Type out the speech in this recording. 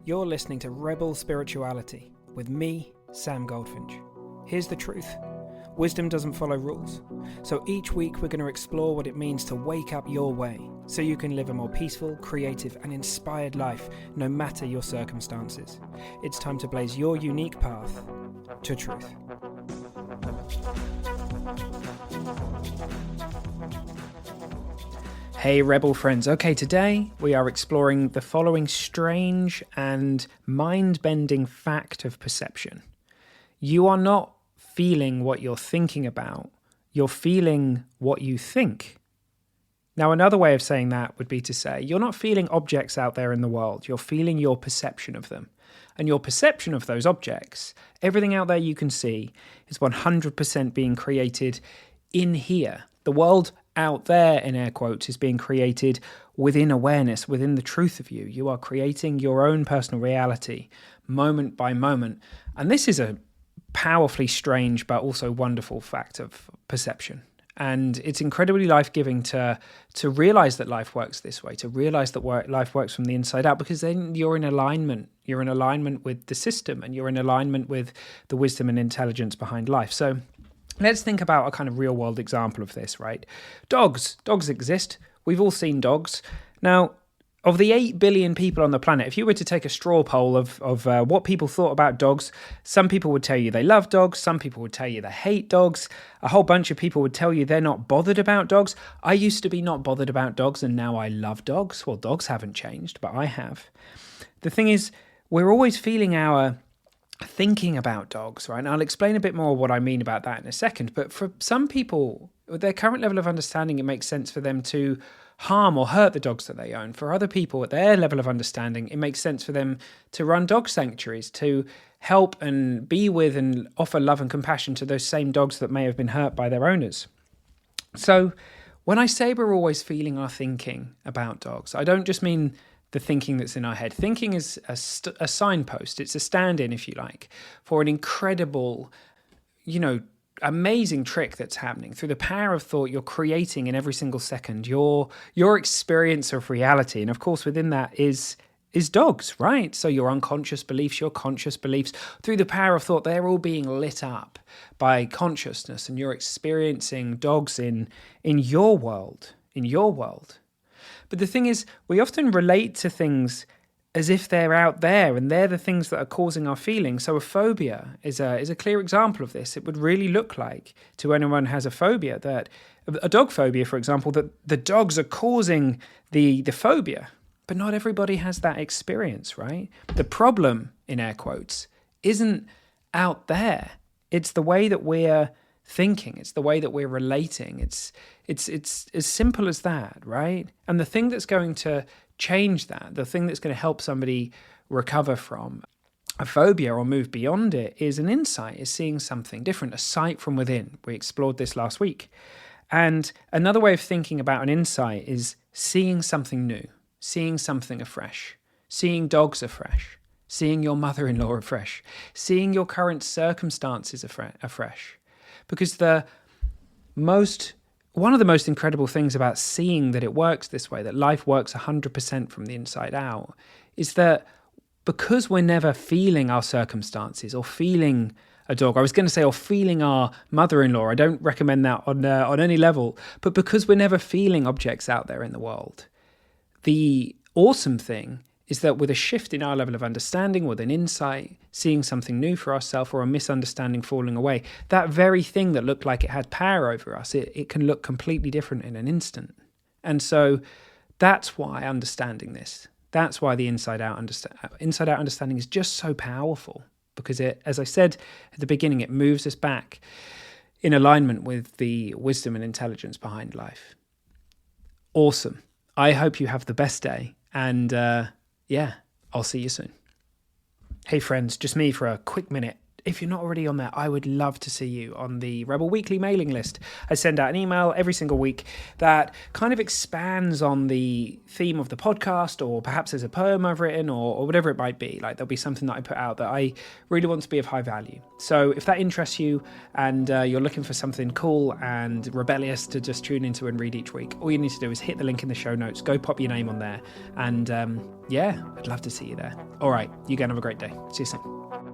You're listening to Rebel Spirituality with me, Sam Goldfinch. Here's the truth. Wisdom doesn't follow rules. So each week we're going to explore what it means to wake up your way so you can live a more peaceful, creative and inspired life no matter your circumstances. It's time to blaze your unique path to truth. Hey Rebel friends, okay, today we are exploring the following strange and mind-bending fact of perception. You are not feeling what you're thinking about, you're feeling what you think. Now another way of saying that would be to say, you're not feeling objects out there in the world, you're feeling your perception of them. And your perception of those objects, everything out there you can see, is 100% being created in here. The world out there, in air quotes, is being created within awareness, within the truth of you. You are creating your own personal reality, moment by moment. And this is a powerfully strange but also wonderful fact of perception. And it's incredibly life-giving to realize that life works this way, to realize that life works from the inside out, because then you're in alignment. You're in alignment with the system, and you're in alignment with the wisdom and intelligence behind life. So let's think about a kind of real-world example of this, right? Dogs exist. We've all seen dogs. Now, of the 8 billion people on the planet, if you were to take a straw poll of what people thought about dogs, some people would tell you they love dogs, some people would tell you they hate dogs, a whole bunch of people would tell you they're not bothered about dogs. I used to be not bothered about dogs, and now I love dogs. Well, dogs haven't changed, but I have. The thing is, we're always feeling our thinking about dogs, right? And I'll explain a bit more what I mean about that in a second. But for some people, with their current level of understanding, it makes sense for them to harm or hurt the dogs that they own. For other people, at their level of understanding, it makes sense for them to run dog sanctuaries, to help and be with and offer love and compassion to those same dogs that may have been hurt by their owners. So when I say we're always feeling our thinking about dogs, I don't just mean the thinking that's in our head. Thinking is a signpost. It's a stand-in, if you like, for an incredible, amazing trick that's happening. Through the power of thought, you're creating in every single second your experience of reality. And of course, within that is dogs, right? So your unconscious beliefs, your conscious beliefs, through the power of thought, they're all being lit up by consciousness, and you're experiencing dogs in your world, But the thing is, we often relate to things as if they're out there, and they're the things that are causing our feelings. So a phobia is a clear example of this. It would really look like, to anyone who has a phobia, that a dog phobia, for example, that the dogs are causing the phobia. But not everybody has that experience, right? The problem, in air quotes, isn't out there. It's the way that we're thinking. It's the way that we're relating. It's as simple as that, right? And the thing that's going to change that, the thing that's going to help somebody recover from a phobia or move beyond it, is an insight, is seeing something different, a sight from within. We explored this last week. And another way of thinking about an insight is seeing something new, seeing something afresh, seeing dogs afresh, seeing your mother-in-law afresh, seeing your current circumstances afresh. Because one of the most incredible things about seeing that it works this way, that life works 100% from the inside out, is that because we're never feeling our circumstances or feeling a dog, I was going to say, or feeling our mother-in-law, I don't recommend that on any level, but because we're never feeling objects out there in the world, the awesome thing is that with a shift in our level of understanding, with an insight, seeing something new for ourselves, or a misunderstanding falling away, that very thing that looked like it had power over us, it can look completely different in an instant. And so that's why understanding this, that's why the inside out understanding is just so powerful, because it, as I said at the beginning, it moves us back in alignment with the wisdom and intelligence behind life. Awesome. I hope you have the best day, and I'll see you soon. Hey friends, just me for a quick minute. if you're not already on there, I would love to see you on the Rebel Weekly mailing list. I send out an email every single week that kind of expands on the theme of the podcast, or perhaps there's a poem I've written, or whatever it might be. Like, there'll be something that I put out that I really want to be of high value. So if that interests you and you're looking for something cool and rebellious to just tune into and read each week, all you need to do is hit the link in the show notes, go pop your name on there, and I'd love to see you there. All right, you go and have a great day. See you soon.